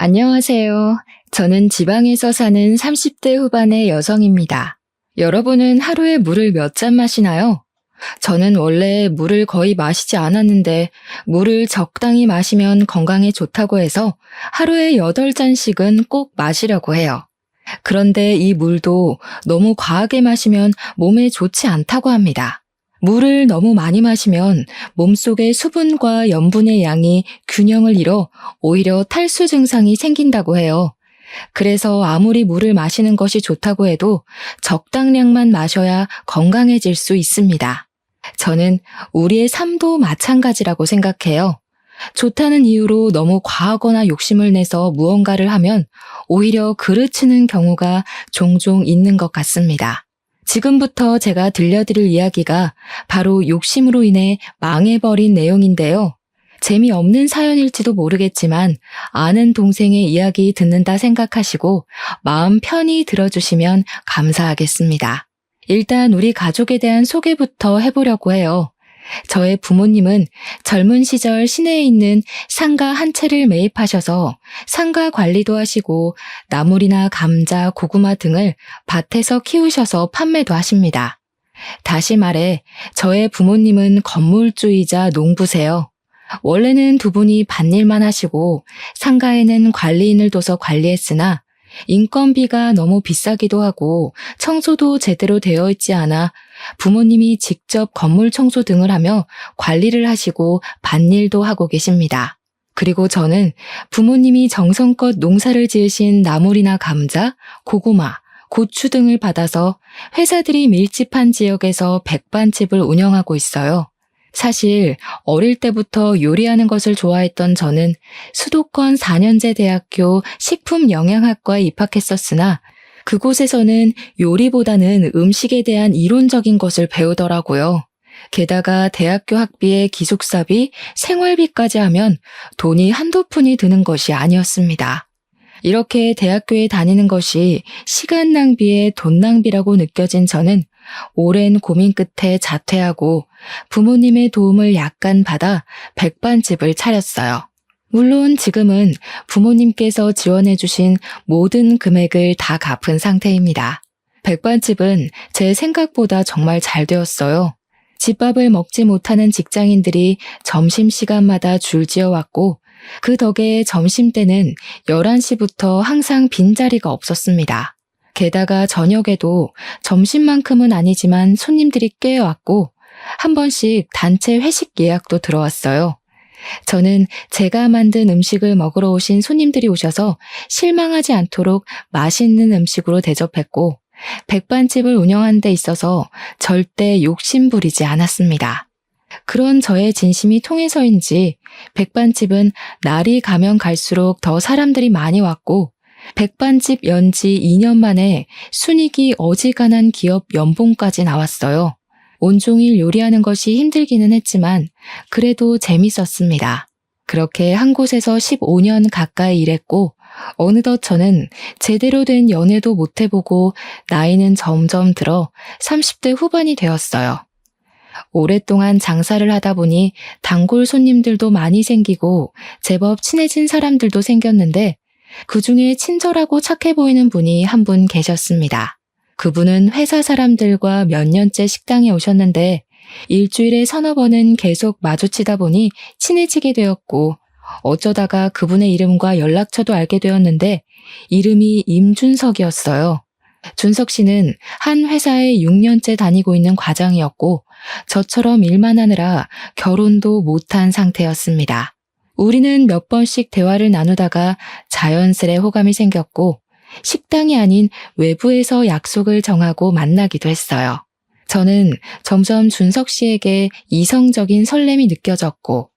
안녕하세요. 저는 지방에서 사는 30대 후반의 여성입니다. 여러분은 하루에 물을 몇 잔 마시나요? 저는 원래 물을 거의 마시지 않았는데 물을 적당히 마시면 건강에 좋다고 해서 하루에 8잔씩은 꼭 마시려고 해요. 그런데 이 물도 너무 과하게 마시면 몸에 좋지 않다고 합니다. 물을 너무 많이 마시면 몸속의 수분과 염분의 양이 균형을 잃어 오히려 탈수 증상이 생긴다고 해요. 그래서 아무리 물을 마시는 것이 좋다고 해도 적당량만 마셔야 건강해질 수 있습니다. 저는 우리의 삶도 마찬가지라고 생각해요. 좋다는 이유로 너무 과하거나 욕심을 내서 무언가를 하면 오히려 그르치는 경우가 종종 있는 것 같습니다. 지금부터 제가 들려드릴 이야기가 바로 욕심으로 인해 망해버린 내용인데요. 재미없는 사연일지도 모르겠지만 아는 동생의 이야기 듣는다 생각하시고 마음 편히 들어주시면 감사하겠습니다. 일단 우리 가족에 대한 소개부터 해보려고 해요. 저의 부모님은 젊은 시절 시내에 있는 상가 한 채를 매입하셔서 상가 관리도 하시고 나물이나 감자, 고구마 등을 밭에서 키우셔서 판매도 하십니다. 다시 말해 저의 부모님은 건물주이자 농부세요. 원래는 두 분이 밭일만 하시고 상가에는 관리인을 둬서 관리했으나 인건비가 너무 비싸기도 하고 청소도 제대로 되어 있지 않아 부모님이 직접 건물 청소 등을 하며 관리를 하시고 밭일도 하고 계십니다. 그리고 저는 부모님이 정성껏 농사를 지으신 나물이나 감자, 고구마, 고추 등을 받아서 회사들이 밀집한 지역에서 백반집을 운영하고 있어요. 사실 어릴 때부터 요리하는 것을 좋아했던 저는 수도권 4년제 대학교 식품영양학과에 입학했었으나 그곳에서는 요리보다는 음식에 대한 이론적인 것을 배우더라고요. 게다가 대학교 학비에 기숙사비, 생활비까지 하면 돈이 한두 푼이 드는 것이 아니었습니다. 이렇게 대학교에 다니는 것이 시간 낭비에 돈 낭비라고 느껴진 저는 오랜 고민 끝에 자퇴하고 부모님의 도움을 약간 받아 백반집을 차렸어요. 물론 지금은 부모님께서 지원해주신 모든 금액을 다 갚은 상태입니다. 백반집은 제 생각보다 정말 잘 되었어요. 집밥을 먹지 못하는 직장인들이 점심시간마다 줄지어왔고 그 덕에 점심때는 11시부터 항상 빈자리가 없었습니다. 게다가 저녁에도 점심만큼은 아니지만 손님들이 꽤 왔고 한 번씩 단체 회식 예약도 들어왔어요. 저는 제가 만든 음식을 먹으러 오신 손님들이 오셔서 실망하지 않도록 맛있는 음식으로 대접했고 백반집을 운영하는 데 있어서 절대 욕심 부리지 않았습니다. 그런 저의 진심이 통해서인지 백반집은 날이 가면 갈수록 더 사람들이 많이 왔고 백반집 연지 2년 만에 순이익이 어지간한 기업 연봉까지 나왔어요. 온종일 요리하는 것이 힘들기는 했지만 그래도 재밌었습니다. 그렇게 한 곳에서 15년 가까이 일했고 어느덧 저는 제대로 된 연애도 못 해보고 나이는 점점 들어 30대 후반이 되었어요. 오랫동안 장사를 하다 보니 단골 손님들도 많이 생기고 제법 친해진 사람들도 생겼는데 그중에 친절하고 착해 보이는 분이 한 분 계셨습니다. 그분은 회사 사람들과 몇 년째 식당에 오셨는데 일주일에 서너 번은 계속 마주치다 보니 친해지게 되었고 어쩌다가 그분의 이름과 연락처도 알게 되었는데 이름이 임준석이었어요. 준석 씨는 한 회사에 6년째 다니고 있는 과장이었고 저처럼 일만 하느라 결혼도 못한 상태였습니다. 우리는 몇 번씩 대화를 나누다가 자연스레 호감이 생겼고 식당이 아닌 외부에서 약속을 정하고 만나기도 했어요. 저는 점점 준석 씨에게 이성적인 설렘이 느껴졌고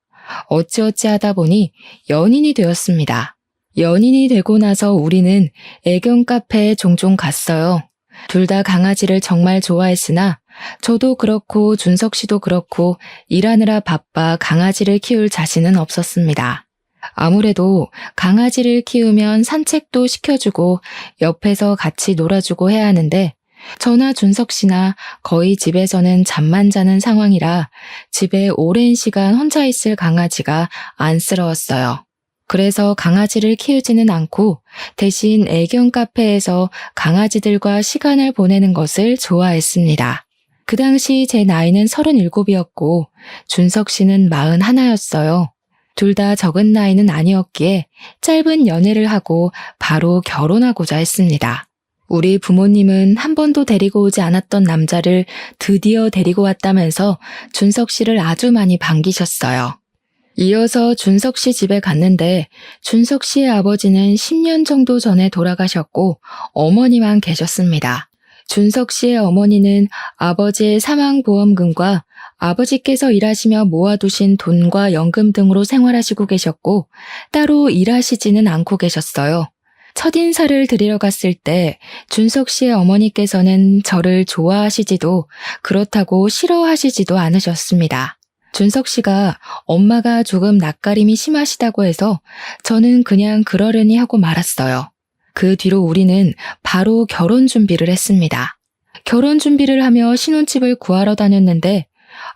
어찌어찌 하다 보니 연인이 되었습니다. 연인이 되고 나서 우리는 애견 카페에 종종 갔어요. 둘 다 강아지를 정말 좋아했으나 저도 그렇고 준석 씨도 그렇고 일하느라 바빠 강아지를 키울 자신은 없었습니다. 아무래도 강아지를 키우면 산책도 시켜주고 옆에서 같이 놀아주고 해야 하는데 저나 준석 씨나 거의 집에서는 잠만 자는 상황이라 집에 오랜 시간 혼자 있을 강아지가 안쓰러웠어요. 그래서 강아지를 키우지는 않고 대신 애견 카페에서 강아지들과 시간을 보내는 것을 좋아했습니다. 그 당시 제 나이는 37이었고 준석 씨는 41였어요. 둘 다 적은 나이는 아니었기에 짧은 연애를 하고 바로 결혼하고자 했습니다. 우리 부모님은 한 번도 데리고 오지 않았던 남자를 드디어 데리고 왔다면서 준석 씨를 아주 많이 반기셨어요. 이어서 준석 씨 집에 갔는데 준석 씨의 아버지는 10년 정도 전에 돌아가셨고 어머니만 계셨습니다. 준석 씨의 어머니는 아버지의 사망보험금과 아버지께서 일하시며 모아두신 돈과 연금 등으로 생활하시고 계셨고 따로 일하시지는 않고 계셨어요. 첫인사를 드리러 갔을 때 준석 씨의 어머니께서는 저를 좋아하시지도 그렇다고 싫어하시지도 않으셨습니다. 준석 씨가 엄마가 조금 낯가림이 심하시다고 해서 저는 그냥 그러려니 하고 말았어요. 그 뒤로 우리는 바로 결혼 준비를 했습니다. 결혼 준비를 하며 신혼집을 구하러 다녔는데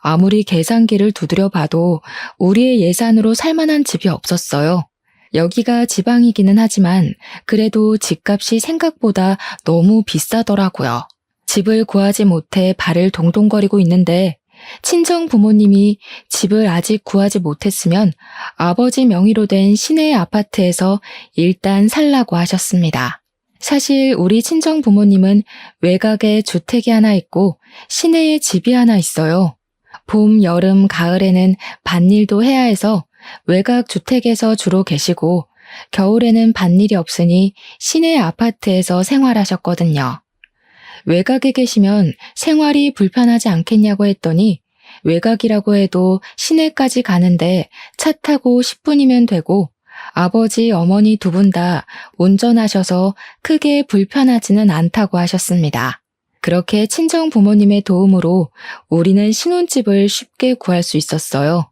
아무리 계산기를 두드려 봐도 우리의 예산으로 살만한 집이 없었어요. 여기가 지방이기는 하지만 그래도 집값이 생각보다 너무 비싸더라고요. 집을 구하지 못해 발을 동동거리고 있는데 친정 부모님이 집을 아직 구하지 못했으면 아버지 명의로 된 시내 아파트에서 일단 살라고 하셨습니다. 사실 우리 친정 부모님은 외곽에 주택이 하나 있고 시내에 집이 하나 있어요. 봄, 여름, 가을에는 밭일도 해야 해서 외곽 주택에서 주로 계시고 겨울에는 밭일이 없으니 시내 아파트에서 생활하셨거든요. 외곽에 계시면 생활이 불편하지 않겠냐고 했더니 외곽이라고 해도 시내까지 가는데 차 타고 10분이면 되고 아버지, 어머니 두 분 다 운전하셔서 크게 불편하지는 않다고 하셨습니다. 그렇게 친정 부모님의 도움으로 우리는 신혼집을 쉽게 구할 수 있었어요.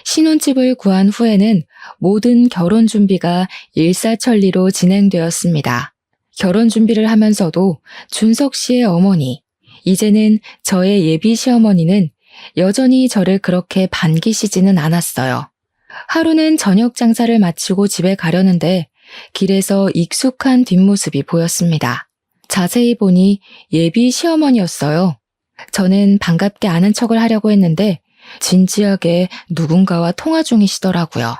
신혼집을 구한 후에는 모든 결혼 준비가 일사천리로 진행되었습니다. 결혼 준비를 하면서도 준석 씨의 어머니, 이제는 저의 예비 시어머니는 여전히 저를 그렇게 반기시지는 않았어요. 하루는 저녁 장사를 마치고 집에 가려는데 길에서 익숙한 뒷모습이 보였습니다. 자세히 보니 예비 시어머니였어요. 저는 반갑게 아는 척을 하려고 했는데 진지하게 누군가와 통화 중이시더라고요.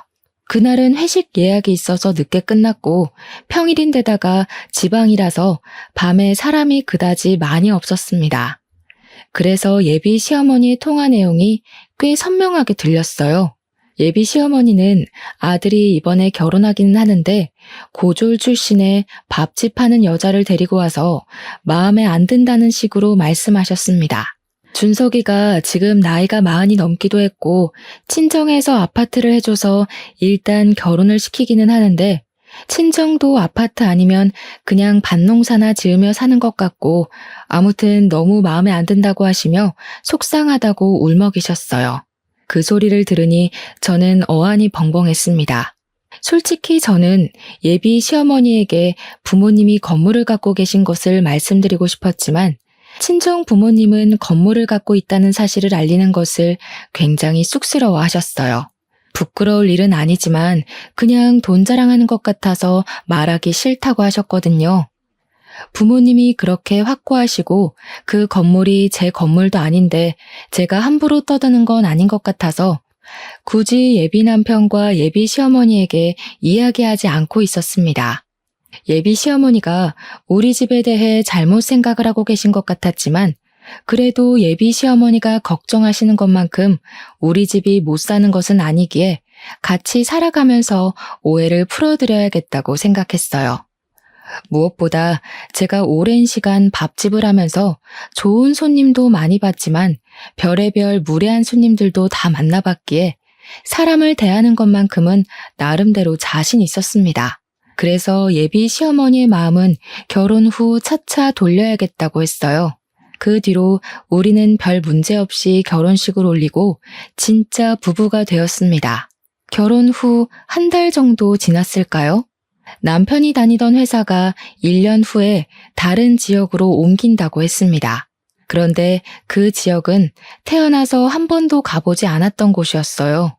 그날은 회식 예약이 있어서 늦게 끝났고 평일인데다가 지방이라서 밤에 사람이 그다지 많이 없었습니다. 그래서 예비 시어머니의 통화 내용이 꽤 선명하게 들렸어요. 예비 시어머니는 아들이 이번에 결혼하기는 하는데 고졸 출신의 밥집 하는 여자를 데리고 와서 마음에 안 든다는 식으로 말씀하셨습니다. 준석이가 지금 나이가 40이 넘기도 했고 친정에서 아파트를 해줘서 일단 결혼을 시키기는 하는데 친정도 아파트 아니면 그냥 밭농사나 지으며 사는 것 같고 아무튼 너무 마음에 안 든다고 하시며 속상하다고 울먹이셨어요. 그 소리를 들으니 저는 어안이 벙벙했습니다. 솔직히 저는 예비 시어머니에게 부모님이 건물을 갖고 계신 것을 말씀드리고 싶었지만 친정 부모님은 건물을 갖고 있다는 사실을 알리는 것을 굉장히 쑥스러워 하셨어요. 부끄러울 일은 아니지만 그냥 돈 자랑하는 것 같아서 말하기 싫다고 하셨거든요. 부모님이 그렇게 확고하시고 그 건물이 제 건물도 아닌데 제가 함부로 떠드는 건 아닌 것 같아서 굳이 예비 남편과 예비 시어머니에게 이야기하지 않고 있었습니다. 예비 시어머니가 우리 집에 대해 잘못 생각을 하고 계신 것 같았지만 그래도 예비 시어머니가 걱정하시는 것만큼 우리 집이 못 사는 것은 아니기에 같이 살아가면서 오해를 풀어드려야겠다고 생각했어요. 무엇보다 제가 오랜 시간 밥집을 하면서 좋은 손님도 많이 봤지만 별의별 무례한 손님들도 다 만나봤기에 사람을 대하는 것만큼은 나름대로 자신 있었습니다. 그래서 예비 시어머니의 마음은 결혼 후 차차 돌려야겠다고 했어요. 그 뒤로 우리는 별 문제 없이 결혼식을 올리고 진짜 부부가 되었습니다. 결혼 후 한 달 정도 지났을까요? 남편이 다니던 회사가 1년 후에 다른 지역으로 옮긴다고 했습니다. 그런데 그 지역은 태어나서 한 번도 가보지 않았던 곳이었어요.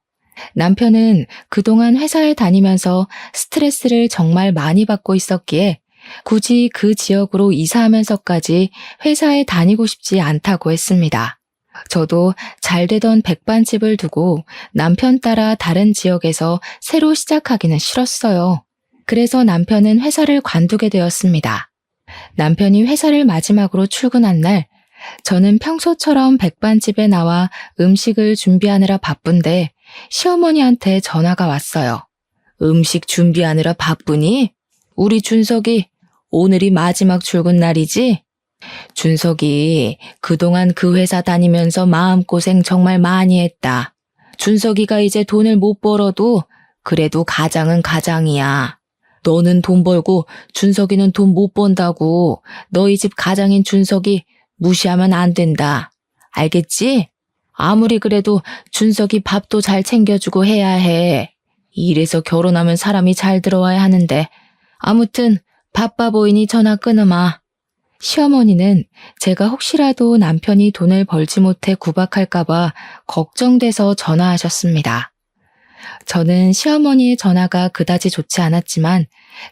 남편은 그동안 회사에 다니면서 스트레스를 정말 많이 받고 있었기에 굳이 그 지역으로 이사하면서까지 회사에 다니고 싶지 않다고 했습니다. 저도 잘 되던 백반집을 두고 남편 따라 다른 지역에서 새로 시작하기는 싫었어요. 그래서 남편은 회사를 관두게 되었습니다. 남편이 회사를 마지막으로 출근한 날, 저는 평소처럼 백반집에 나와 음식을 준비하느라 바쁜데 시어머니한테 전화가 왔어요. 음식 준비하느라 바쁘니? 우리 준석이 오늘이 마지막 출근 날이지? 준석이 그동안 그 회사 다니면서 마음고생 정말 많이 했다. 준석이가 이제 돈을 못 벌어도 그래도 가장은 가장이야. 너는 돈 벌고 준석이는 돈 못 번다고 너희 집 가장인 준석이 무시하면 안 된다. 알겠지? 아무리 그래도 준석이 밥도 잘 챙겨주고 해야 해. 이래서 결혼하면 사람이 잘 들어와야 하는데 아무튼 바빠 보이니 전화 끊어마. 시어머니는 제가 혹시라도 남편이 돈을 벌지 못해 구박할까봐 걱정돼서 전화하셨습니다. 저는 시어머니의 전화가 그다지 좋지 않았지만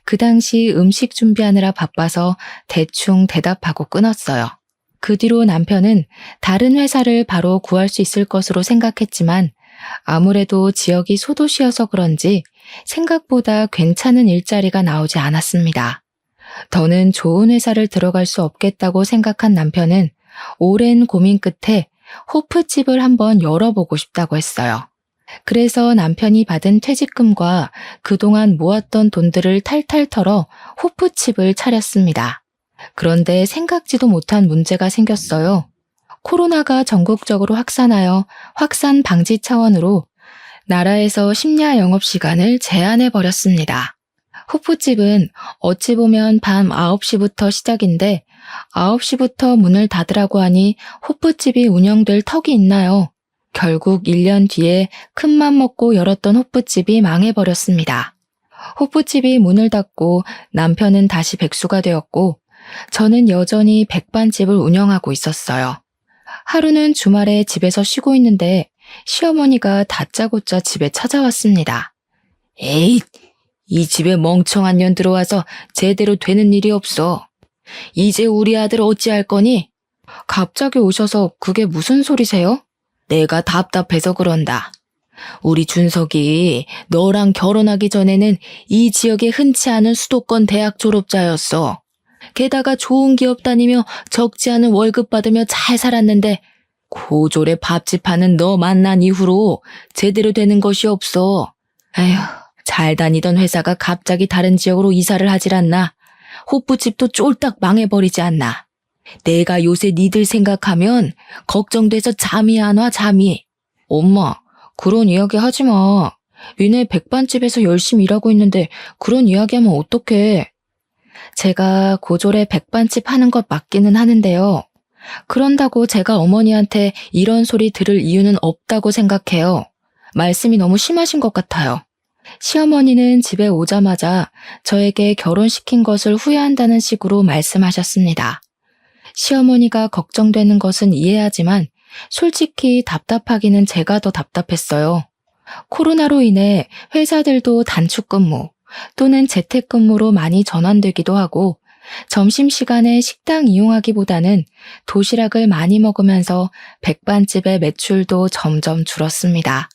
그 당시 음식 준비하느라 바빠서 대충 대답하고 끊었어요. 그 뒤로 남편은 다른 회사를 바로 구할 수 있을 것으로 생각했지만 아무래도 지역이 소도시여서 그런지 생각보다 괜찮은 일자리가 나오지 않았습니다. 더는 좋은 회사를 들어갈 수 없겠다고 생각한 남편은 오랜 고민 끝에 호프집을 한번 열어보고 싶다고 했어요. 그래서 남편이 받은 퇴직금과 그동안 모았던 돈들을 탈탈 털어 호프집을 차렸습니다. 그런데 생각지도 못한 문제가 생겼어요. 코로나가 전국적으로 확산하여 확산 방지 차원으로 나라에서 심야 영업시간을 제한해버렸습니다. 호프집은 어찌 보면 밤 9시부터 시작인데 9시부터 문을 닫으라고 하니 호프집이 운영될 턱이 있나요? 결국 1년 뒤에 큰맘 먹고 열었던 호프집이 망해버렸습니다. 호프집이 문을 닫고 남편은 다시 백수가 되었고 저는 여전히 백반집을 운영하고 있었어요. 하루는 주말에 집에서 쉬고 있는데 시어머니가 다짜고짜 집에 찾아왔습니다. 에이, 이 집에 멍청한 년 들어와서 제대로 되는 일이 없어. 이제 우리 아들 어찌할 거니? 갑자기 오셔서 그게 무슨 소리세요? 내가 답답해서 그런다. 우리 준석이 너랑 결혼하기 전에는 이 지역에 흔치 않은 수도권 대학 졸업자였어. 게다가 좋은 기업 다니며 적지 않은 월급 받으며 잘 살았는데 고졸에 밥집 하는 너 만난 이후로 제대로 되는 것이 없어. 에휴, 잘 다니던 회사가 갑자기 다른 지역으로 이사를 하질 않나. 호프집도 쫄딱 망해버리지 않나. 내가 요새 니들 생각하면 걱정돼서 잠이 안 와, 잠이. 엄마, 그런 이야기 하지 마. 니네 백반집에서 열심히 일하고 있는데 그런 이야기하면 어떡해. 제가 고졸에 백반집 하는 것 맞기는 하는데요. 그런다고 제가 어머니한테 이런 소리 들을 이유는 없다고 생각해요. 말씀이 너무 심하신 것 같아요. 시어머니는 집에 오자마자 저에게 결혼시킨 것을 후회한다는 식으로 말씀하셨습니다. 시어머니가 걱정되는 것은 이해하지만 솔직히 답답하기는 제가 더 답답했어요. 코로나로 인해 회사들도 단축근무 또는 재택근무로 많이 전환되기도 하고 점심시간에 식당 이용하기보다는 도시락을 많이 먹으면서 백반집의 매출도 점점 줄었습니다.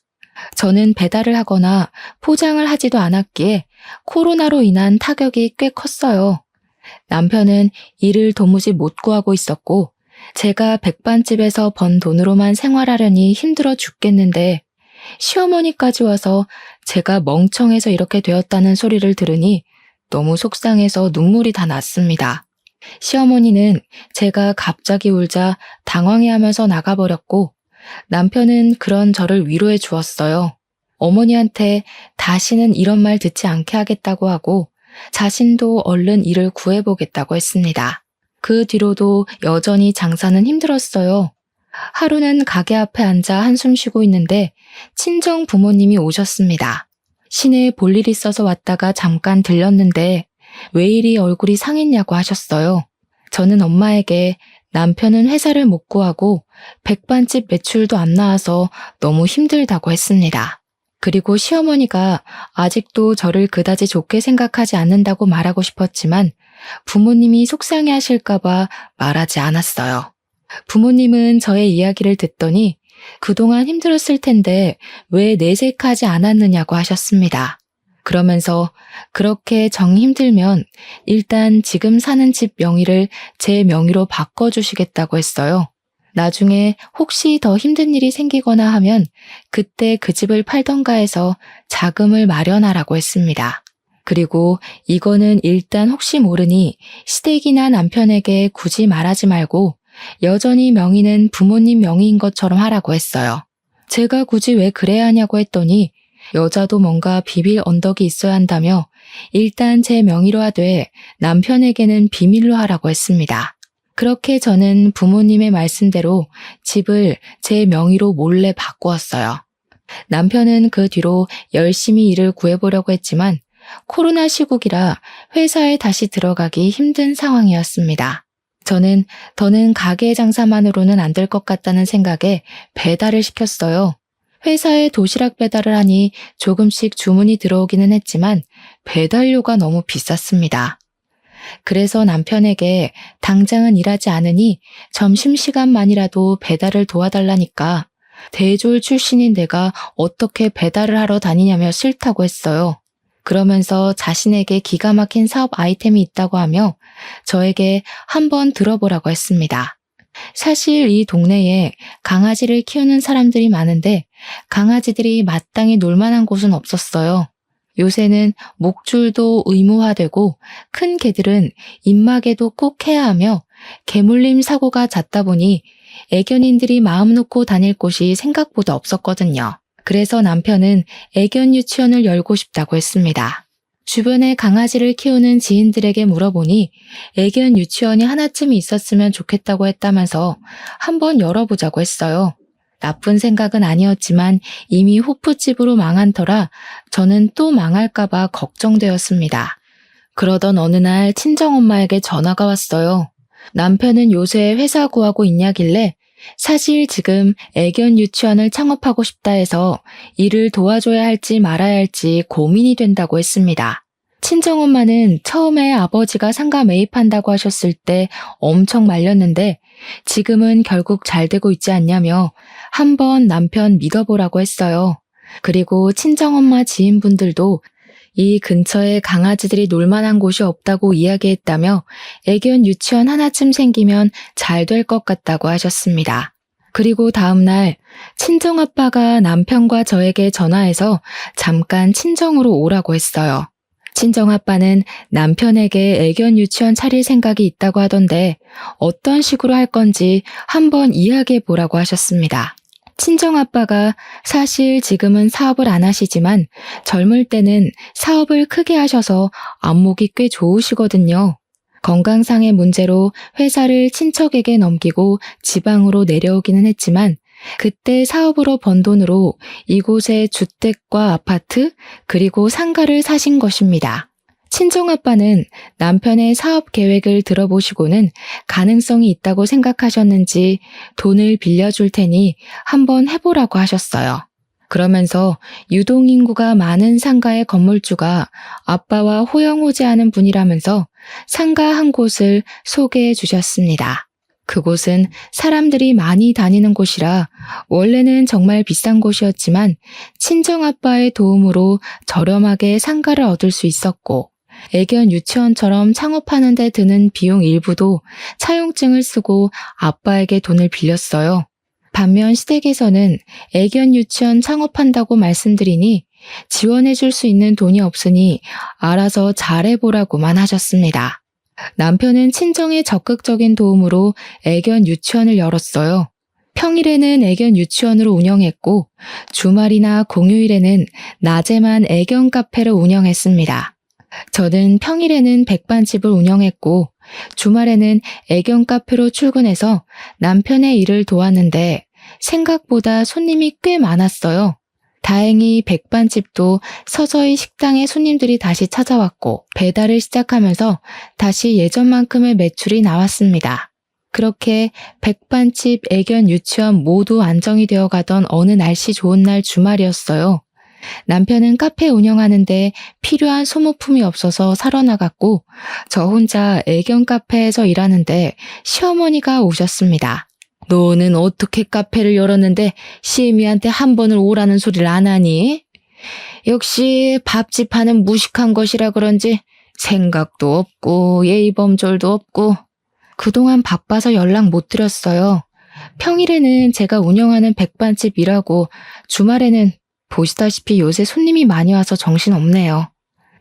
저는 배달을 하거나 포장을 하지도 않았기에 코로나로 인한 타격이 꽤 컸어요. 남편은 일을 도무지 못 구하고 있었고 제가 백반집에서 번 돈으로만 생활하려니 힘들어 죽겠는데 시어머니까지 와서 제가 멍청해서 이렇게 되었다는 소리를 들으니 너무 속상해서 눈물이 다 났습니다. 시어머니는 제가 갑자기 울자 당황해하면서 나가버렸고 남편은 그런 저를 위로해 주었어요. 어머니한테 다시는 이런 말 듣지 않게 하겠다고 하고 자신도 얼른 일을 구해보겠다고 했습니다. 그 뒤로도 여전히 장사는 힘들었어요. 하루는 가게 앞에 앉아 한숨 쉬고 있는데 친정 부모님이 오셨습니다. 시내에 볼 일 있어서 왔다가 잠깐 들렸는데 왜 이리 얼굴이 상했냐고 하셨어요. 저는 엄마에게 남편은 회사를 못 구하고 백반집 매출도 안 나와서 너무 힘들다고 했습니다. 그리고 시어머니가 아직도 저를 그다지 좋게 생각하지 않는다고 말하고 싶었지만 부모님이 속상해 하실까봐 말하지 않았어요. 부모님은 저의 이야기를 듣더니 그동안 힘들었을 텐데 왜 내색하지 않았느냐고 하셨습니다. 그러면서 그렇게 정 힘들면 일단 지금 사는 집 명의를 제 명의로 바꿔주시겠다고 했어요. 나중에 혹시 더 힘든 일이 생기거나 하면 그때 그 집을 팔던가 해서 자금을 마련하라고 했습니다. 그리고 이거는 일단 혹시 모르니 시댁이나 남편에게 굳이 말하지 말고 여전히 명의는 부모님 명의인 것처럼 하라고 했어요. 제가 굳이 왜 그래야 하냐고 했더니 여자도 뭔가 비빌 언덕이 있어야 한다며 일단 제 명의로 하되 남편에게는 비밀로 하라고 했습니다. 그렇게 저는 부모님의 말씀대로 집을 제 명의로 몰래 바꾸었어요. 남편은 그 뒤로 열심히 일을 구해보려고 했지만 코로나 시국이라 회사에 다시 들어가기 힘든 상황이었습니다. 저는 더는 가게 장사만으로는 안 될 것 같다는 생각에 배달을 시켰어요. 회사에 도시락 배달을 하니 조금씩 주문이 들어오기는 했지만 배달료가 너무 비쌌습니다. 그래서 남편에게 당장은 일하지 않으니 점심시간만이라도 배달을 도와달라니까 대졸 출신인 내가 어떻게 배달을 하러 다니냐며 싫다고 했어요. 그러면서 자신에게 기가 막힌 사업 아이템이 있다고 하며 저에게 한번 들어보라고 했습니다. 사실 이 동네에 강아지를 키우는 사람들이 많은데 강아지들이 마땅히 놀만한 곳은 없었어요. 요새는 목줄도 의무화되고 큰 개들은 입마개도 꼭 해야 하며 개물림 사고가 잦다 보니 애견인들이 마음 놓고 다닐 곳이 생각보다 없었거든요. 그래서 남편은 애견 유치원을 열고 싶다고 했습니다. 주변에 강아지를 키우는 지인들에게 물어보니 애견 유치원이 하나쯤 있었으면 좋겠다고 했다면서 한번 열어보자고 했어요. 나쁜 생각은 아니었지만 이미 호프집으로 망한 터라 저는 또 망할까봐 걱정되었습니다. 그러던 어느 날 친정엄마에게 전화가 왔어요. 남편은 요새 회사 구하고 있냐길래 사실 지금 애견 유치원을 창업하고 싶다 해서 일을 도와줘야 할지 말아야 할지 고민이 된다고 했습니다. 친정엄마는 처음에 아버지가 상가 매입한다고 하셨을 때 엄청 말렸는데 지금은 결국 잘 되고 있지 않냐며 한번 남편 믿어보라고 했어요. 그리고 친정엄마 지인분들도 이 근처에 강아지들이 놀만한 곳이 없다고 이야기했다며 애견 유치원 하나쯤 생기면 잘 될 것 같다고 하셨습니다. 그리고 다음날 친정아빠가 남편과 저에게 전화해서 잠깐 친정으로 오라고 했어요. 친정아빠는 남편에게 애견 유치원 차릴 생각이 있다고 하던데 어떤 식으로 할 건지 한번 이야기해 보라고 하셨습니다. 친정아빠가 사실 지금은 사업을 안 하시지만 젊을 때는 사업을 크게 하셔서 안목이 꽤 좋으시거든요. 건강상의 문제로 회사를 친척에게 넘기고 지방으로 내려오기는 했지만 그때 사업으로 번 돈으로 이곳에 주택과 아파트 그리고 상가를 사신 것입니다. 친정아빠는 남편의 사업 계획을 들어보시고는 가능성이 있다고 생각하셨는지 돈을 빌려줄 테니 한번 해보라고 하셨어요. 그러면서 유동인구가 많은 상가의 건물주가 아빠와 호영호재하는 분이라면서 상가 한 곳을 소개해 주셨습니다. 그곳은 사람들이 많이 다니는 곳이라 원래는 정말 비싼 곳이었지만 친정아빠의 도움으로 저렴하게 상가를 얻을 수 있었고 애견 유치원처럼 창업하는 데 드는 비용 일부도 차용증을 쓰고 아빠에게 돈을 빌렸어요. 반면 시댁에서는 애견 유치원 창업한다고 말씀드리니 지원해줄 수 있는 돈이 없으니 알아서 잘해보라고만 하셨습니다. 남편은 친정의 적극적인 도움으로 애견 유치원을 열었어요. 평일에는 애견 유치원으로 운영했고 주말이나 공휴일에는 낮에만 애견 카페를 운영했습니다. 저는 평일에는 백반집을 운영했고 주말에는 애견 카페로 출근해서 남편의 일을 도왔는데 생각보다 손님이 꽤 많았어요. 다행히 백반집도 서서히 식당에 손님들이 다시 찾아왔고 배달을 시작하면서 다시 예전만큼의 매출이 나왔습니다. 그렇게 백반집, 애견 유치원 모두 안정이 되어 가던 어느 날씨 좋은 날 주말이었어요. 남편은 카페 운영하는데 필요한 소모품이 없어서 사러 나갔고, 저 혼자 애견 카페에서 일하는데 시어머니가 오셨습니다. 너는 어떻게 카페를 열었는데 시애미한테 한 번을 오라는 소리를 안 하니? 역시 밥집 하는 무식한 것이라 그런지 생각도 없고 예의범절도 없고. 그동안 바빠서 연락 못 드렸어요. 평일에는 제가 운영하는 백반집 일하고 주말에는 보시다시피 요새 손님이 많이 와서 정신없네요.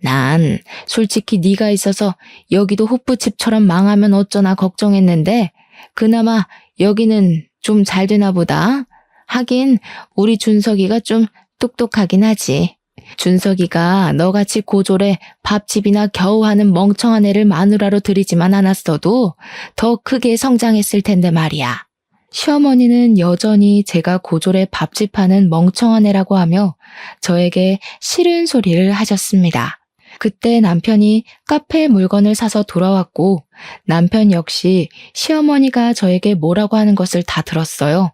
난 솔직히 네가 있어서 여기도 호프집처럼 망하면 어쩌나 걱정했는데 그나마 여기는 좀 잘 되나 보다. 하긴 우리 준석이가 좀 똑똑하긴 하지. 준석이가 너같이 고졸에 밥집이나 겨우 하는 멍청한 애를 마누라로 들이지만 않았어도 더 크게 성장했을 텐데 말이야. 시어머니는 여전히 제가 고졸에 밥집 하는 멍청한 애라고 하며 저에게 싫은 소리를 하셨습니다. 그때 남편이 카페 물건을 사서 돌아왔고 남편 역시 시어머니가 저에게 뭐라고 하는 것을 다 들었어요.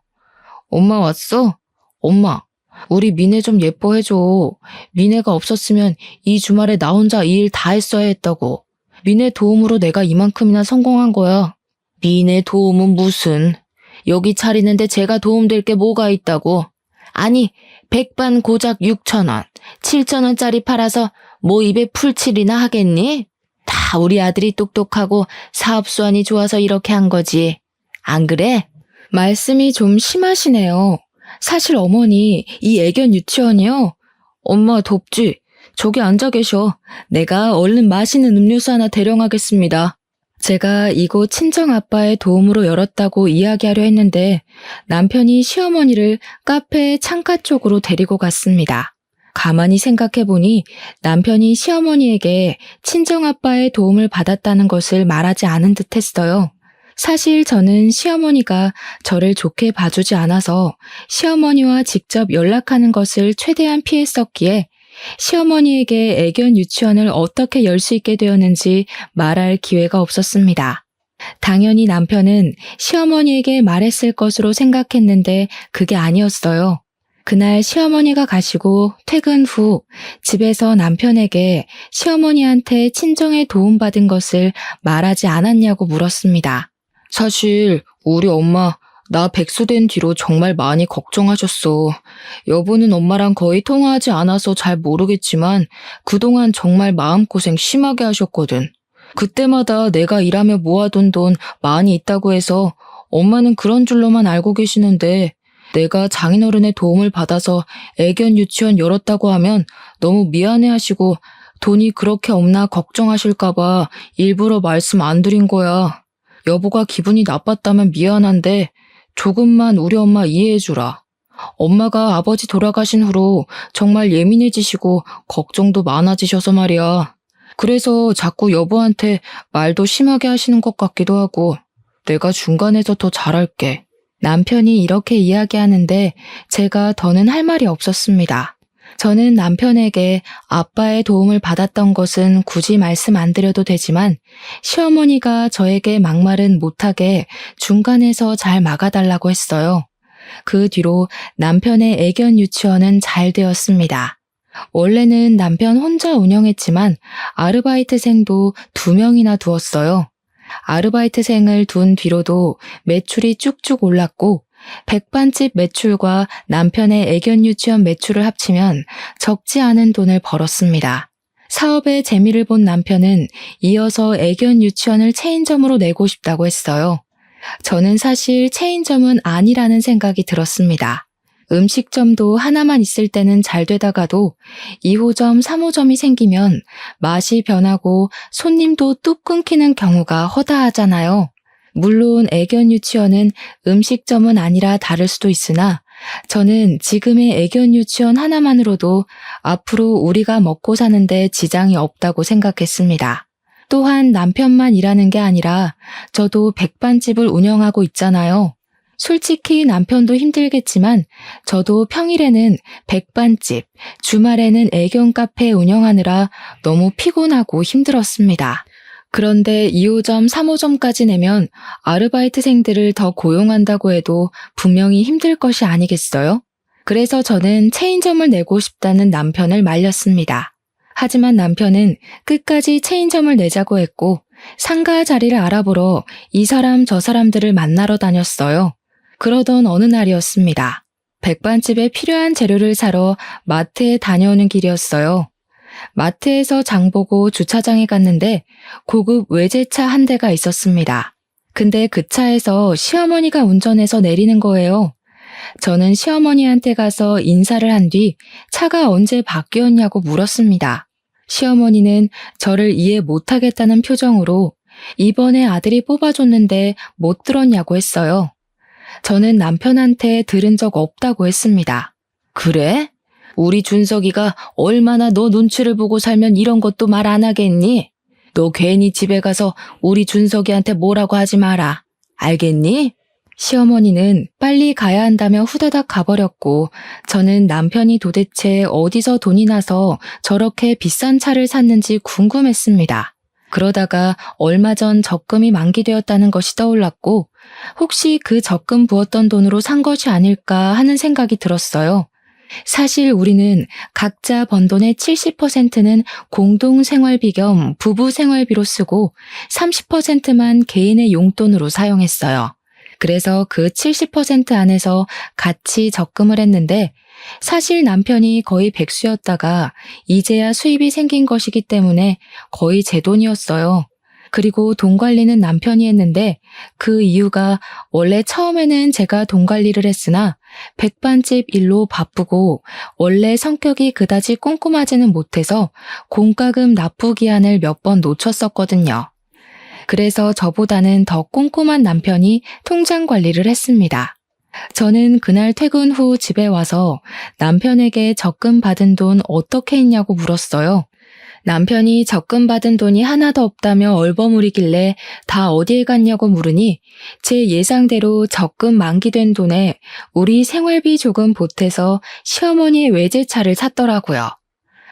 엄마 왔어? 엄마, 우리 미네 좀 예뻐해줘. 미네가 없었으면 이 주말에 나 혼자 이 일 다 했어야 했다고. 미네 도움으로 내가 이만큼이나 성공한 거야. 미네 도움은 무슨. 여기 차리는데 제가 도움될 게 뭐가 있다고. 아니, 백반 고작 6,000원, 7,000원짜리 팔아서 뭐 입에 풀칠이나 하겠니? 다 우리 아들이 똑똑하고 사업 수완이 좋아서 이렇게 한 거지. 안 그래? 말씀이 좀 심하시네요. 사실 어머니, 이 애견 유치원이요? 엄마 덥지? 저기 앉아 계셔. 내가 얼른 맛있는 음료수 하나 대령하겠습니다. 제가 이곳 친정아빠의 도움으로 열었다고 이야기하려 했는데 남편이 시어머니를 카페 창가 쪽으로 데리고 갔습니다. 가만히 생각해보니 남편이 시어머니에게 친정아빠의 도움을 받았다는 것을 말하지 않은 듯 했어요. 사실 저는 시어머니가 저를 좋게 봐주지 않아서 시어머니와 직접 연락하는 것을 최대한 피했었기에 시어머니에게 애견 유치원을 어떻게 열 수 있게 되었는지 말할 기회가 없었습니다. 당연히 남편은 시어머니에게 말했을 것으로 생각했는데 그게 아니었어요. 그날 시어머니가 가시고 퇴근 후 집에서 남편에게 시어머니한테 친정에 도움받은 것을 말하지 않았냐고 물었습니다. 사실 우리 엄마 나 백수된 뒤로 정말 많이 걱정하셨어. 여보는 엄마랑 거의 통화하지 않아서 잘 모르겠지만 그동안 정말 마음고생 심하게 하셨거든. 그때마다 내가 일하며 모아둔 돈 많이 있다고 해서 엄마는 그런 줄로만 알고 계시는데 내가 장인어른의 도움을 받아서 애견 유치원 열었다고 하면 너무 미안해하시고 돈이 그렇게 없나 걱정하실까봐 일부러 말씀 안 드린 거야. 여보가 기분이 나빴다면 미안한데 조금만 우리 엄마 이해해주라. 엄마가 아버지 돌아가신 후로 정말 예민해지시고 걱정도 많아지셔서 말이야. 그래서 자꾸 여보한테 말도 심하게 하시는 것 같기도 하고 내가 중간에서 더 잘할게. 남편이 이렇게 이야기하는데 제가 더는 할 말이 없었습니다. 저는 남편에게 아빠의 도움을 받았던 것은 굳이 말씀 안 드려도 되지만 시어머니가 저에게 막말은 못하게 중간에서 잘 막아달라고 했어요. 그 뒤로 남편의 애견 유치원은 잘 되었습니다. 원래는 남편 혼자 운영했지만 아르바이트생도 2명이나 두었어요. 아르바이트생을 둔 뒤로도 매출이 쭉쭉 올랐고 백반집 매출과 남편의 애견 유치원 매출을 합치면 적지 않은 돈을 벌었습니다. 사업에 재미를 본 남편은 이어서 애견 유치원을 체인점으로 내고 싶다고 했어요. 저는 사실 체인점은 아니라는 생각이 들었습니다. 음식점도 하나만 있을 때는 잘 되다가도 2호점, 3호점이 생기면 맛이 변하고 손님도 뚝 끊기는 경우가 허다하잖아요. 물론 애견 유치원은 음식점은 아니라 다를 수도 있으나 저는 지금의 애견 유치원 하나만으로도 앞으로 우리가 먹고 사는데 지장이 없다고 생각했습니다. 또한 남편만 일하는 게 아니라 저도 백반집을 운영하고 있잖아요. 솔직히 남편도 힘들겠지만 저도 평일에는 백반집, 주말에는 애견 카페 운영하느라 너무 피곤하고 힘들었습니다. 그런데 2호점, 3호점까지 내면 아르바이트생들을 더 고용한다고 해도 분명히 힘들 것이 아니겠어요? 그래서 저는 체인점을 내고 싶다는 남편을 말렸습니다. 하지만 남편은 끝까지 체인점을 내자고 했고 상가 자리를 알아보러 이 사람 저 사람들을 만나러 다녔어요. 그러던 어느 날이었습니다. 백반집에 필요한 재료를 사러 마트에 다녀오는 길이었어요. 마트에서 장보고 주차장에 갔는데 고급 외제차 한 대가 있었습니다. 근데 그 차에서 시어머니가 운전해서 내리는 거예요. 저는 시어머니한테 가서 인사를 한 뒤 차가 언제 바뀌었냐고 물었습니다. 시어머니는 저를 이해 못하겠다는 표정으로 이번에 아들이 뽑아줬는데 못 들었냐고 했어요. 저는 남편한테 들은 적 없다고 했습니다. 그래? 우리 준석이가 얼마나 너 눈치를 보고 살면 이런 것도 말 안 하겠니? 너 괜히 집에 가서 우리 준석이한테 뭐라고 하지 마라. 알겠니? 시어머니는 빨리 가야 한다며 후다닥 가버렸고 저는 남편이 도대체 어디서 돈이 나서 저렇게 비싼 차를 샀는지 궁금했습니다. 그러다가 얼마 전 적금이 만기되었다는 것이 떠올랐고 혹시 그 적금 부었던 돈으로 산 것이 아닐까 하는 생각이 들었어요. 사실 우리는 각자 번 돈의 70%는 공동생활비 겸 부부생활비로 쓰고 30%만 개인의 용돈으로 사용했어요. 그래서 그 70% 안에서 같이 적금을 했는데 사실 남편이 거의 백수였다가 이제야 수입이 생긴 것이기 때문에 거의 제 돈이었어요. 그리고 돈 관리는 남편이 했는데 그 이유가 원래 처음에는 제가 돈 관리를 했으나 백반집 일로 바쁘고 원래 성격이 그다지 꼼꼼하지는 못해서 공과금 납부 기한을 몇 번 놓쳤었거든요. 그래서 저보다는 더 꼼꼼한 남편이 통장 관리를 했습니다. 저는 그날 퇴근 후 집에 와서 남편에게 적금 받은 돈 어떻게 했냐고 물었어요. 남편이 적금 받은 돈이 하나도 없다며 얼버무리길래 다 어디에 갔냐고 물으니 제 예상대로 적금 만기된 돈에 우리 생활비 조금 보태서 시어머니의 외제차를 샀더라고요.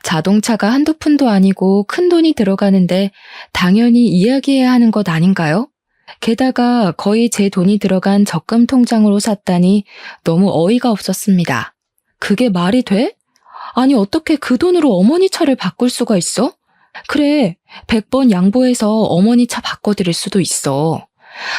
자동차가 한두 푼도 아니고 큰 돈이 들어가는데 당연히 이야기해야 하는 것 아닌가요? 게다가 거의 제 돈이 들어간 적금 통장으로 샀다니 너무 어이가 없었습니다. 그게 말이 돼? 아니 어떻게 그 돈으로 어머니 차를 바꿀 수가 있어? 그래, 100번 양보해서 어머니 차 바꿔드릴 수도 있어.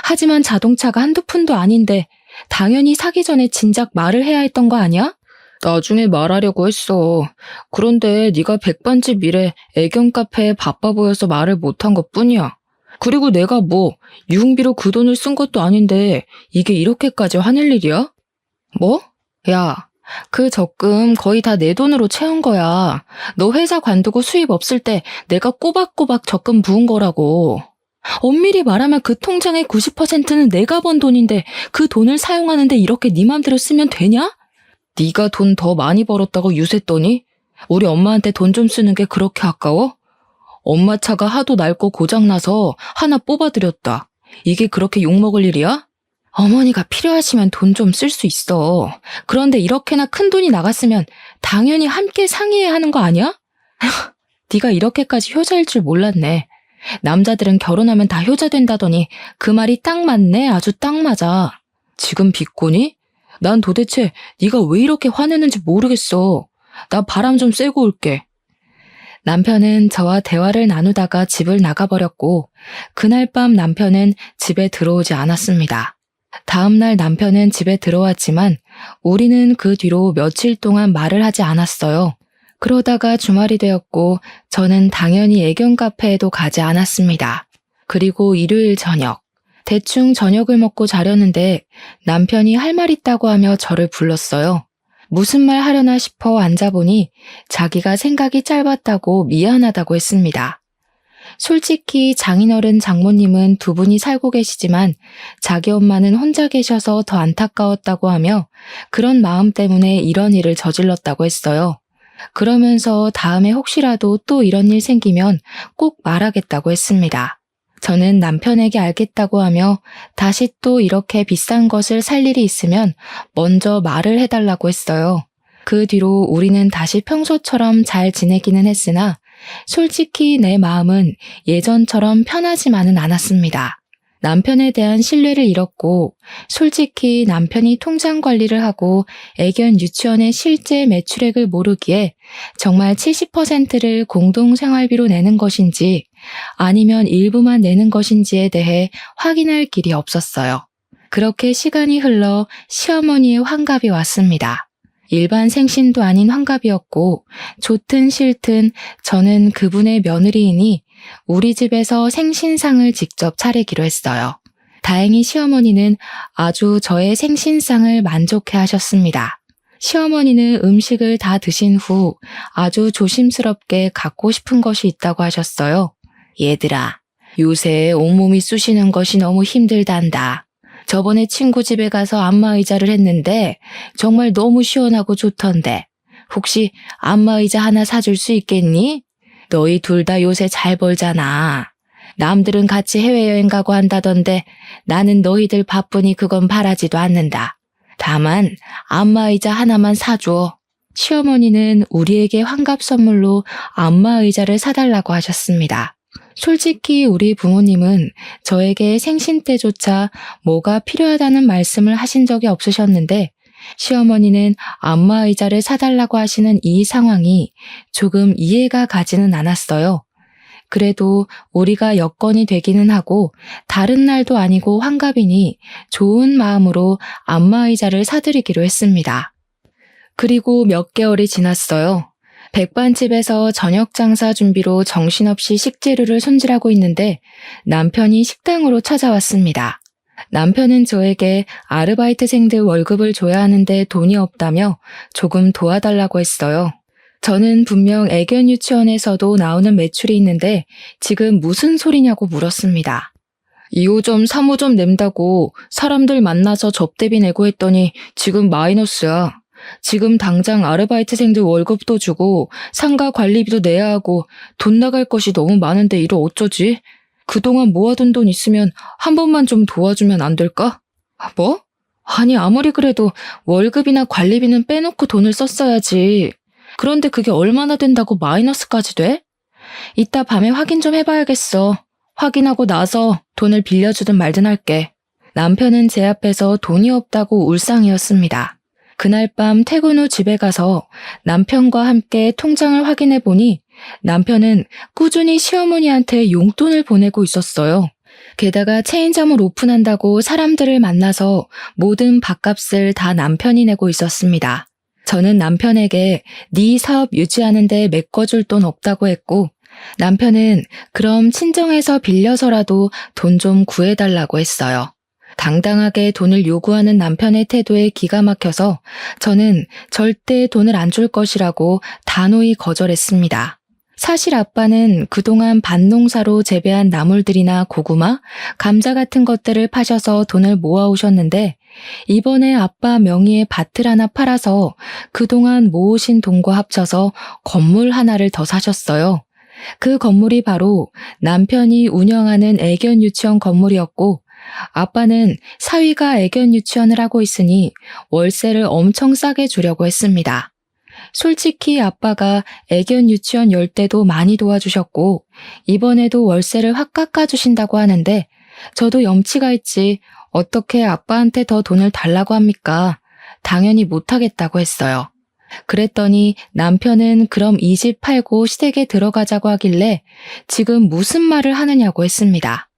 하지만 자동차가 한두 푼도 아닌데 당연히 사기 전에 진작 말을 해야 했던 거 아니야? 나중에 말하려고 했어. 그런데 네가 백반집 일에 애견 카페에 바빠 보여서 말을 못한 것뿐이야. 그리고 내가 뭐 유흥비로 그 돈을 쓴 것도 아닌데 이게 이렇게까지 화낼 일이야? 뭐? 야, 그 적금 거의 다 내 돈으로 채운 거야. 너 회사 관두고 수입 없을 때 내가 꼬박꼬박 적금 부은 거라고. 엄밀히 말하면 그 통장의 90%는 내가 번 돈인데 그 돈을 사용하는데 이렇게 네 맘대로 쓰면 되냐? 네가 돈 더 많이 벌었다고 유세했더니 우리 엄마한테 돈 좀 쓰는 게 그렇게 아까워? 엄마 차가 하도 낡고 고장나서 하나 뽑아드렸다. 이게 그렇게 욕먹을 일이야? 어머니가 필요하시면 돈 좀 쓸 수 있어. 그런데 이렇게나 큰 돈이 나갔으면 당연히 함께 상의해야 하는 거 아니야? 네가 이렇게까지 효자일 줄 몰랐네. 남자들은 결혼하면 다 효자 된다더니 그 말이 딱 맞네. 아주 딱 맞아. 지금 비꼬니? 난 도대체 네가 왜 이렇게 화내는지 모르겠어. 나 바람 좀 쐬고 올게. 남편은 저와 대화를 나누다가 집을 나가버렸고 그날 밤 남편은 집에 들어오지 않았습니다. 다음 날 남편은 집에 들어왔지만 우리는 그 뒤로 며칠 동안 말을 하지 않았어요. 그러다가 주말이 되었고 저는 당연히 애견 카페에도 가지 않았습니다. 그리고 일요일 저녁, 대충 저녁을 먹고 자려는데 남편이 할 말 있다고 하며 저를 불렀어요. 무슨 말 하려나 싶어 앉아보니 자기가 생각이 짧았다고 미안하다고 했습니다. 솔직히 장인어른 장모님은 두 분이 살고 계시지만 자기 엄마는 혼자 계셔서 더 안타까웠다고 하며 그런 마음 때문에 이런 일을 저질렀다고 했어요. 그러면서 다음에 혹시라도 또 이런 일 생기면 꼭 말하겠다고 했습니다. 저는 남편에게 알겠다고 하며 다시 또 이렇게 비싼 것을 살 일이 있으면 먼저 말을 해달라고 했어요. 그 뒤로 우리는 다시 평소처럼 잘 지내기는 했으나 솔직히 내 마음은 예전처럼 편하지만은 않았습니다. 남편에 대한 신뢰를 잃었고, 솔직히 남편이 통장 관리를 하고 애견 유치원의 실제 매출액을 모르기에 정말 70%를 공동생활비로 내는 것인지 아니면 일부만 내는 것인지에 대해 확인할 길이 없었어요. 그렇게 시간이 흘러 시어머니의 환갑이 왔습니다. 일반 생신도 아닌 환갑이었고, 좋든 싫든 저는 그분의 며느리이니 우리 집에서 생신상을 직접 차리기로 했어요. 다행히 시어머니는 아주 저의 생신상을 만족해 하셨습니다. 시어머니는 음식을 다 드신 후 아주 조심스럽게 갖고 싶은 것이 있다고 하셨어요. 얘들아, 요새 온몸이 쑤시는 것이 너무 힘들단다. 저번에 친구 집에 가서 안마의자를 했는데 정말 너무 시원하고 좋던데 혹시 안마의자 하나 사줄 수 있겠니? 너희 둘 다 요새 잘 벌잖아. 남들은 같이 해외여행 가고 한다던데 나는 너희들 바쁘니 그건 바라지도 않는다. 다만 안마의자 하나만 사줘. 시어머니는 우리에게 환갑 선물로 안마의자를 사달라고 하셨습니다. 솔직히 우리 부모님은 저에게 생신 때조차 뭐가 필요하다는 말씀을 하신 적이 없으셨는데 시어머니는 안마의자를 사달라고 하시는 이 상황이 조금 이해가 가지는 않았어요. 그래도 우리가 여건이 되기는 하고 다른 날도 아니고 환갑이니 좋은 마음으로 안마의자를 사드리기로 했습니다. 그리고 몇 개월이 지났어요. 백반집에서 저녁 장사 준비로 정신없이 식재료를 손질하고 있는데 남편이 식당으로 찾아왔습니다. 남편은 저에게 아르바이트생들 월급을 줘야 하는데 돈이 없다며 조금 도와달라고 했어요. 저는 분명 애견 유치원에서도 나오는 매출이 있는데 지금 무슨 소리냐고 물었습니다. 2호점, 3호점 낸다고 사람들 만나서 접대비 내고 했더니 지금 마이너스야. 지금 당장 아르바이트생들 월급도 주고 상가 관리비도 내야 하고 돈 나갈 것이 너무 많은데 이를 어쩌지? 그동안 모아둔 돈 있으면 한 번만 좀 도와주면 안 될까? 뭐? 아니 아무리 그래도 월급이나 관리비는 빼놓고 돈을 썼어야지. 그런데 그게 얼마나 된다고 마이너스까지 돼? 이따 밤에 확인 좀 해봐야겠어. 확인하고 나서 돈을 빌려주든 말든 할게. 남편은 제 앞에서 돈이 없다고 울상이었습니다. 그날 밤 퇴근 후 집에 가서 남편과 함께 통장을 확인해 보니 남편은 꾸준히 시어머니한테 용돈을 보내고 있었어요. 게다가 체인점을 오픈한다고 사람들을 만나서 모든 밥값을 다 남편이 내고 있었습니다. 저는 남편에게 네 사업 유지하는데 메꿔줄 돈 없다고 했고 남편은 그럼 친정에서 빌려서라도 돈 좀 구해달라고 했어요. 당당하게 돈을 요구하는 남편의 태도에 기가 막혀서 저는 절대 돈을 안 줄 것이라고 단호히 거절했습니다. 사실 아빠는 그동안 밭농사로 재배한 나물들이나 고구마, 감자 같은 것들을 파셔서 돈을 모아오셨는데 이번에 아빠 명의의 밭을 하나 팔아서 그동안 모으신 돈과 합쳐서 건물 하나를 더 사셨어요. 그 건물이 바로 남편이 운영하는 애견 유치원 건물이었고 아빠는 사위가 애견 유치원을 하고 있으니 월세를 엄청 싸게 주려고 했습니다. 솔직히 아빠가 애견 유치원 열 때도 많이 도와주셨고 이번에도 월세를 확 깎아주신다고 하는데 저도 염치가 있지 어떻게 아빠한테 더 돈을 달라고 합니까? 당연히 못하겠다고 했어요. 그랬더니 남편은 그럼 이 집 팔고 시댁에 들어가자고 하길래 지금 무슨 말을 하느냐고 했습니다.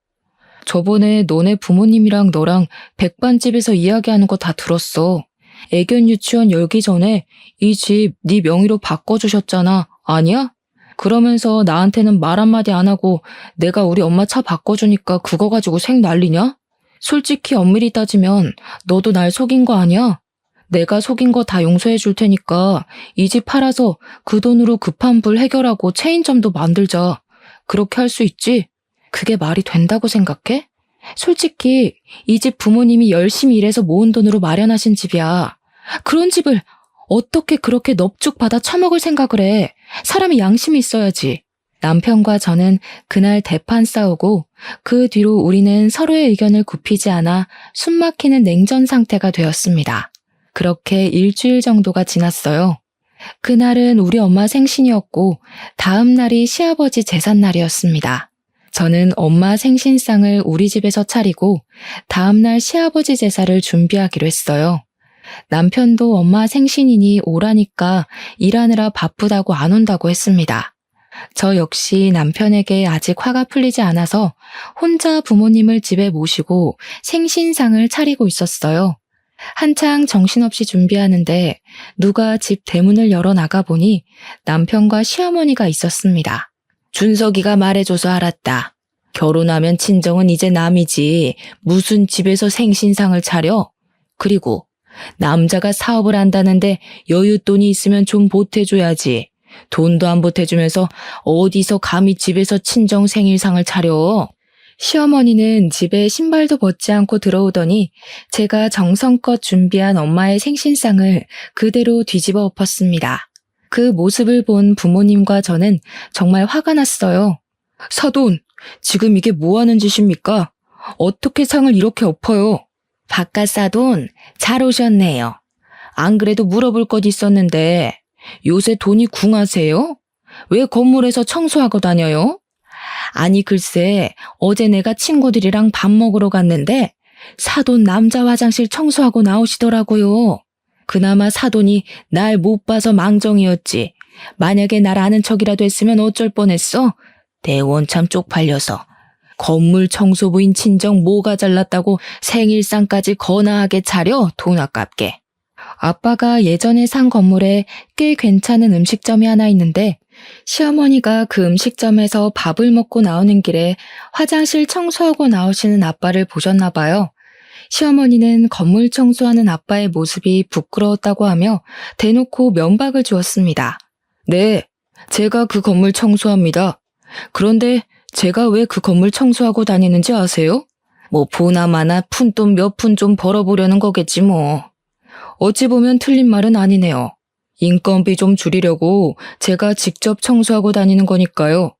저번에 너네 부모님이랑 너랑 백반집에서 이야기하는 거 다 들었어. 애견 유치원 열기 전에 이 집 네 명의로 바꿔주셨잖아. 아니야? 그러면서 나한테는 말 한마디 안 하고 내가 우리 엄마 차 바꿔주니까 그거 가지고 색 난리냐? 솔직히 엄밀히 따지면 너도 날 속인 거 아니야? 내가 속인 거 다 용서해 줄 테니까 이 집 팔아서 그 돈으로 급한 불 해결하고 체인점도 만들자. 그렇게 할 수 있지? 그게 말이 된다고 생각해? 솔직히 이 집 부모님이 열심히 일해서 모은 돈으로 마련하신 집이야. 그런 집을 어떻게 그렇게 넙죽 받아 처먹을 생각을 해? 사람이 양심이 있어야지. 남편과 저는 그날 대판 싸우고 그 뒤로 우리는 서로의 의견을 굽히지 않아 숨막히는 냉전 상태가 되었습니다. 그렇게 일주일 정도가 지났어요. 그날은 우리 엄마 생신이었고 다음 날이 시아버지 제삿날이었습니다. 저는 엄마 생신상을 우리 집에서 차리고 다음날 시아버지 제사를 준비하기로 했어요. 남편도 엄마 생신이니 오라니까 일하느라 바쁘다고 안 온다고 했습니다. 저 역시 남편에게 아직 화가 풀리지 않아서 혼자 부모님을 집에 모시고 생신상을 차리고 있었어요. 한창 정신없이 준비하는데 누가 집 대문을 열어 나가보니 남편과 시어머니가 있었습니다. 준석이가 말해줘서 알았다. 결혼하면 친정은 이제 남이지 무슨 집에서 생신상을 차려? 그리고 남자가 사업을 한다는데 여윳돈이 있으면 좀 보태줘야지. 돈도 안 보태주면서 어디서 감히 집에서 친정 생일상을 차려? 시어머니는 집에 신발도 벗지 않고 들어오더니 제가 정성껏 준비한 엄마의 생신상을 그대로 뒤집어 엎었습니다. 그 모습을 본 부모님과 저는 정말 화가 났어요. 사돈, 지금 이게 뭐 하는 짓입니까? 어떻게 상을 이렇게 엎어요? 바깥 사돈, 잘 오셨네요. 안 그래도 물어볼 것 있었는데 요새 돈이 궁하세요? 왜 건물에서 청소하고 다녀요? 아니 글쎄 어제 내가 친구들이랑 밥 먹으러 갔는데 사돈 남자 화장실 청소하고 나오시더라고요. 그나마 사돈이 날 못 봐서 망정이었지. 만약에 날 아는 척이라도 했으면 어쩔 뻔했어? 대원 참 쪽팔려서. 건물 청소부인 친정 뭐가 잘났다고 생일상까지 거나하게 차려 돈 아깝게. 아빠가 예전에 산 건물에 꽤 괜찮은 음식점이 하나 있는데 시어머니가 그 음식점에서 밥을 먹고 나오는 길에 화장실 청소하고 나오시는 아빠를 보셨나 봐요. 시어머니는 건물 청소하는 아빠의 모습이 부끄러웠다고 하며 대놓고 면박을 주었습니다. 네, 제가 그 건물 청소합니다. 그런데 제가 왜 그 건물 청소하고 다니는지 아세요? 뭐 보나마나 푼돈 몇 푼 좀 벌어보려는 거겠지 뭐. 어찌 보면 틀린 말은 아니네요. 인건비 좀 줄이려고 제가 직접 청소하고 다니는 거니까요.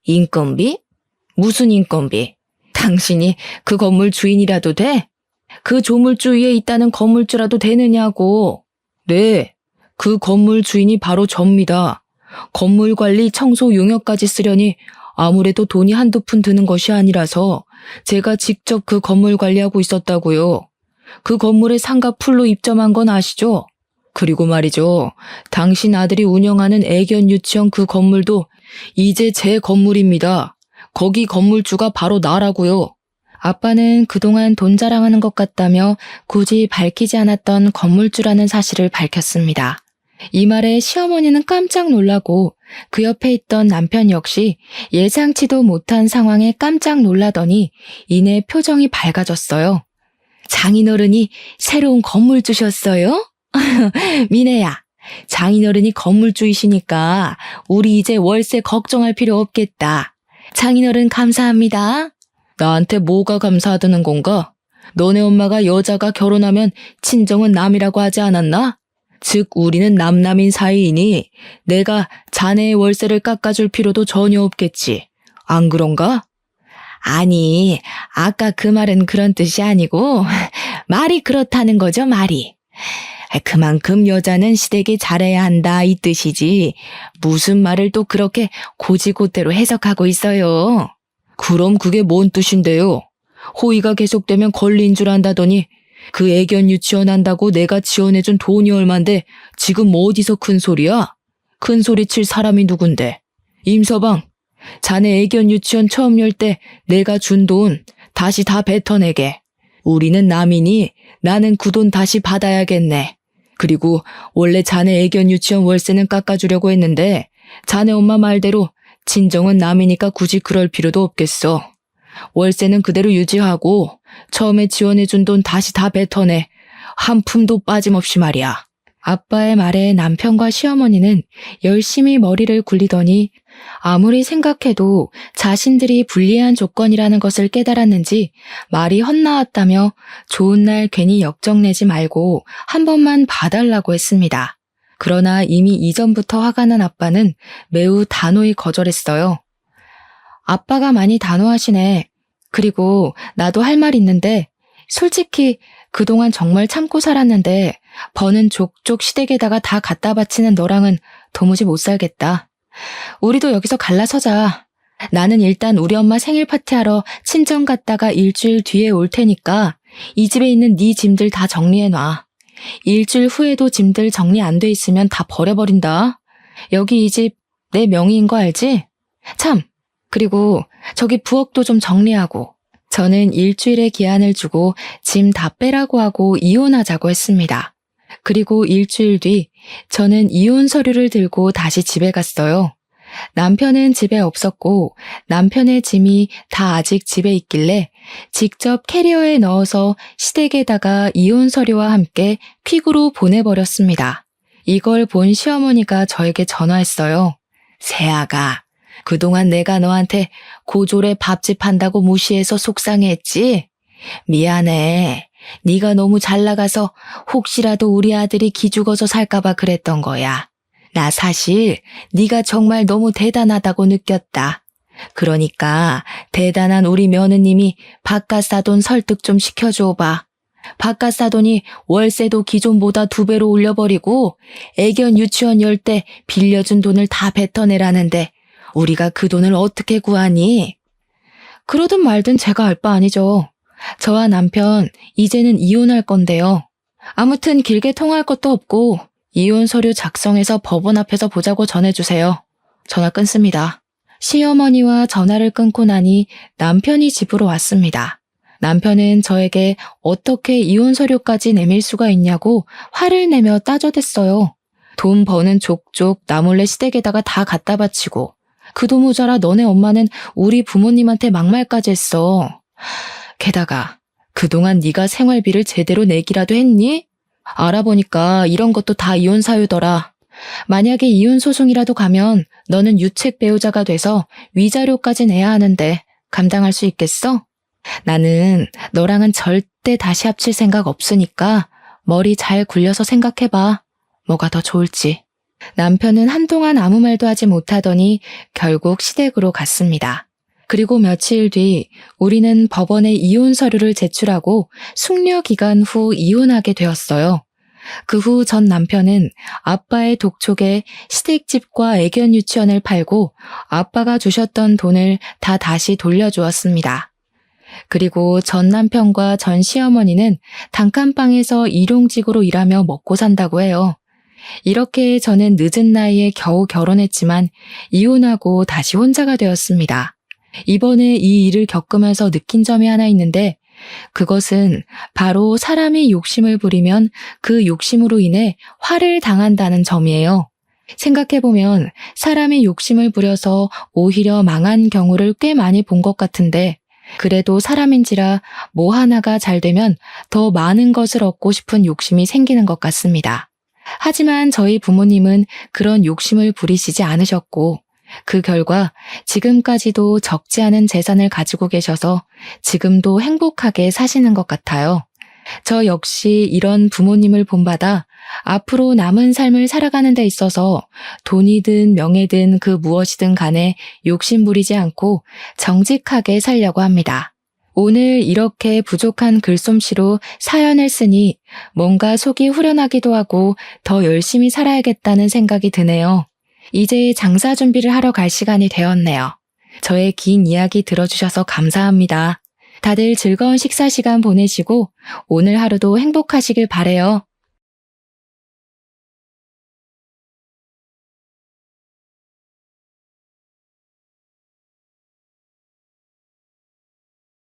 인건비? 무슨 인건비? 당신이 그 건물 주인이라도 돼? 그 조물주 위에 있다는 건물주라도 되느냐고. 네, 그 건물 주인이 바로 접니다. 건물 관리 청소 용역까지 쓰려니 아무래도 돈이 한두 푼 드는 것이 아니라서 제가 직접 그 건물 관리하고 있었다고요. 그 건물에 상가 풀로 입점한 건 아시죠? 그리고 말이죠. 당신 아들이 운영하는 애견 유치원 그 건물도 이제 제 건물입니다. 거기 건물주가 바로 나라고요. 아빠는 그동안 돈 자랑하는 것 같다며 굳이 밝히지 않았던 건물주라는 사실을 밝혔습니다. 이 말에 시어머니는 깜짝 놀라고 그 옆에 있던 남편 역시 예상치도 못한 상황에 깜짝 놀라더니 이내 표정이 밝아졌어요. 장인어른이 새로운 건물주셨어요? 미네야, 장인어른이 건물주이시니까 우리 이제 월세 걱정할 필요 없겠다. 장인어른 감사합니다. 나한테 뭐가 감사하다는 건가? 너네 엄마가 여자가 결혼하면 친정은 남이라고 하지 않았나? 즉 우리는 남남인 사이이니 내가 자네의 월세를 깎아줄 필요도 전혀 없겠지. 안 그런가? 아니, 아까 그 말은 그런 뜻이 아니고 말이 그렇다는 거죠, 말이. 그만큼 여자는 시댁에 잘해야 한다 이 뜻이지 무슨 말을 또 그렇게 고지고대로 해석하고 있어요. 그럼 그게 뭔 뜻인데요? 호의가 계속되면 권리인 줄 안다더니 그 애견 유치원 한다고 내가 지원해준 돈이 얼만데 지금 어디서 큰 소리야? 큰 소리 칠 사람이 누군데? 임서방, 자네 애견 유치원 처음 열 때 내가 준 돈 다시 다 뱉어내게. 우리는 남이니 나는 그 돈 다시 받아야겠네. 그리고 원래 자네 애견 유치원 월세는 깎아주려고 했는데 자네 엄마 말대로 친정은 남이니까 굳이 그럴 필요도 없겠어. 월세는 그대로 유지하고 처음에 지원해준 돈 다시 다 뱉어내. 한 푼도 빠짐없이 말이야. 아빠의 말에 남편과 시어머니는 열심히 머리를 굴리더니 아무리 생각해도 자신들이 불리한 조건이라는 것을 깨달았는지 말이 헛나왔다며 좋은 날 괜히 역정내지 말고 한 번만 봐달라고 했습니다. 그러나 이미 이전부터 화가 난 아빠는 매우 단호히 거절했어요. 아빠가 많이 단호하시네. 그리고 나도 할 말 있는데 솔직히 그동안 정말 참고 살았는데 버는 족족 시댁에다가 다 갖다 바치는 너랑은 도무지 못 살겠다. 우리도 여기서 갈라서자. 나는 일단 우리 엄마 생일 파티하러 친정 갔다가 일주일 뒤에 올 테니까 이 집에 있는 네 짐들 다 정리해놔. 일주일 후에도 짐들 정리 안 돼 있으면 다 버려버린다. 여기 이 집 내 명의인 거 알지? 참, 그리고 저기 부엌도 좀 정리하고. 저는 일주일의 기한을 주고 짐 다 빼라고 하고 이혼하자고 했습니다. 그리고 일주일 뒤 저는 이혼 서류를 들고 다시 집에 갔어요. 남편은 집에 없었고 남편의 짐이 다 아직 집에 있길래 직접 캐리어에 넣어서 시댁에다가 이혼 서류와 함께 퀵으로 보내버렸습니다. 이걸 본 시어머니가 저에게 전화했어요. 세아가, 그동안 내가 너한테 고졸에 밥집 한다고 무시해서 속상해했지? 미안해. 네가 너무 잘 나가서 혹시라도 우리 아들이 기죽어서 살까봐 그랬던 거야. 나 사실 네가 정말 너무 대단하다고 느꼈다. 그러니까 대단한 우리 며느님이 바깥 사돈 설득 좀 시켜줘봐. 바깥 사돈이 월세도 기존보다 2배로 올려버리고 애견 유치원 열 때 빌려준 돈을 다 뱉어내라는데 우리가 그 돈을 어떻게 구하니? 그러든 말든 제가 알 바 아니죠. 저와 남편 이제는 이혼할 건데요. 아무튼 길게 통화할 것도 없고 이혼 서류 작성해서 법원 앞에서 보자고 전해주세요. 전화 끊습니다. 시어머니와 전화를 끊고 나니 남편이 집으로 왔습니다. 남편은 저에게 어떻게 이혼 서류까지 내밀 수가 있냐고 화를 내며 따져댔어요. 돈 버는 족족 나 몰래 시댁에다가 다 갖다 바치고 그 돈 모자라 너네 엄마는 우리 부모님한테 막말까지 했어. 게다가 그동안 네가 생활비를 제대로 내기라도 했니? 알아보니까 이런 것도 다 이혼 사유더라. 만약에 이혼 소송이라도 가면 너는 유책 배우자가 돼서 위자료까지 내야 하는데 감당할 수 있겠어? 나는 너랑은 절대 다시 합칠 생각 없으니까 머리 잘 굴려서 생각해봐. 뭐가 더 좋을지. 남편은 한동안 아무 말도 하지 못하더니 결국 시댁으로 갔습니다. 그리고 며칠 뒤 우리는 법원에 이혼 서류를 제출하고 숙려 기간 후 이혼하게 되었어요. 그 후 전 남편은 아빠의 독촉에 시댁집과 애견 유치원을 팔고 아빠가 주셨던 돈을 다 다시 돌려주었습니다. 그리고 전 남편과 전 시어머니는 단칸방에서 일용직으로 일하며 먹고 산다고 해요. 이렇게 저는 늦은 나이에 겨우 결혼했지만 이혼하고 다시 혼자가 되었습니다. 이번에 이 일을 겪으면서 느낀 점이 하나 있는데 그것은 바로 사람이 욕심을 부리면 그 욕심으로 인해 화를 당한다는 점이에요. 생각해보면 사람이 욕심을 부려서 오히려 망한 경우를 꽤 많이 본 것 같은데 그래도 사람인지라 뭐 하나가 잘 되면 더 많은 것을 얻고 싶은 욕심이 생기는 것 같습니다. 하지만 저희 부모님은 그런 욕심을 부리시지 않으셨고 그 결과 지금까지도 적지 않은 재산을 가지고 계셔서 지금도 행복하게 사시는 것 같아요. 저 역시 이런 부모님을 본받아 앞으로 남은 삶을 살아가는 데 있어서 돈이든 명예든 그 무엇이든 간에 욕심 부리지 않고 정직하게 살려고 합니다. 오늘 이렇게 부족한 글솜씨로 사연을 쓰니 뭔가 속이 후련하기도 하고 더 열심히 살아야겠다는 생각이 드네요. 이제 장사 준비를 하러 갈 시간이 되었네요. 저의 긴 이야기 들어주셔서 감사합니다. 다들 즐거운 식사 시간 보내시고 오늘 하루도 행복하시길 바래요.